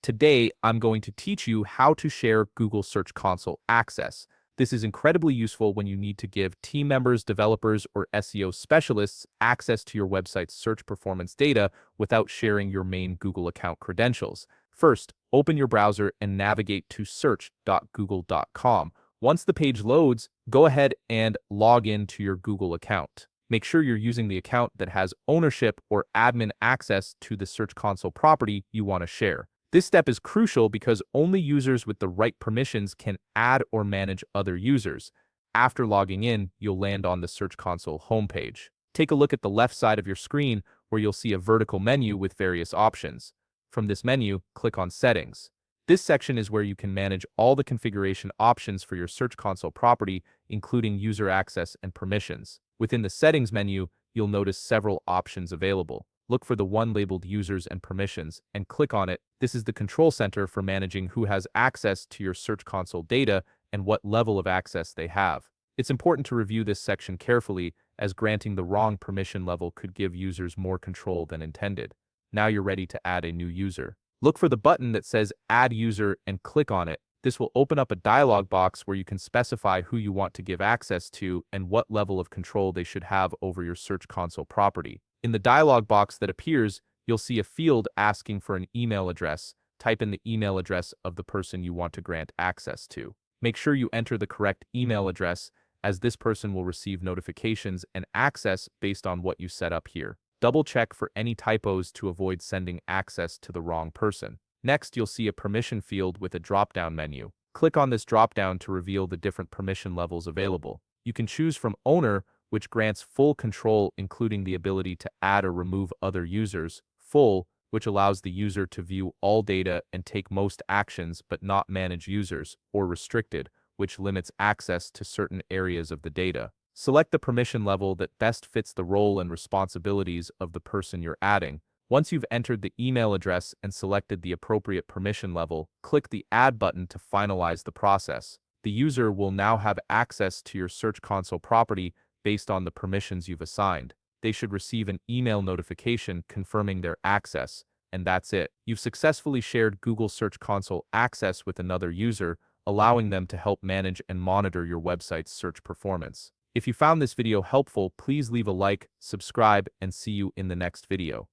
Today, I'm going to teach you how to share Google Search Console access. This is incredibly useful when you need to give team members, developers, or SEO specialists access to your website's search performance data without sharing your main Google account credentials. First, open your browser and navigate to search.google.com. Once the page loads, go ahead and log in to your Google account. Make sure you're using the account that has ownership or admin access to the Search Console property you want to share. This step is crucial because only users with the right permissions can add or manage other users. After logging in, you'll land on the Search Console homepage. Take a look at the left side of your screen where you'll see a vertical menu with various options. From this menu, click on Settings. This section is where you can manage all the configuration options for your Search Console property, including user access and permissions. Within the Settings menu, you'll notice several options available. Look for the one labeled Users and Permissions and click on it. This is the control center for managing who has access to your Search Console data and what level of access they have. It's important to review this section carefully, as granting the wrong permission level could give users more control than intended. Now you're ready to add a new user. Look for the button that says Add User and click on it. This will open up a dialog box where you can specify who you want to give access to and what level of control they should have over your Search Console property. In the dialog box that appears, you'll see a field asking for an email address. Type in the email address of the person you want to grant access to. Make sure you enter the correct email address, as this person will receive notifications and access based on what you set up here. Double check for any typos to avoid sending access to the wrong person. Next, you'll see a permission field with a drop-down menu. Click on this drop-down to reveal the different permission levels available. You can choose from Owner, which grants full control, including the ability to add or remove other users; Full, which allows the user to view all data and take most actions but not manage users; or Restricted, which limits access to certain areas of the data. Select the permission level that best fits the role and responsibilities of the person you're adding. Once you've entered the email address and selected the appropriate permission level, click the Add button to finalize the process. The user will now have access to your Search Console property based on the permissions you've assigned. They should receive an email notification confirming their access, and that's it. You've successfully shared Google Search Console access with another user, allowing them to help manage and monitor your website's search performance. If you found this video helpful, please leave a like, subscribe, and see you in the next video.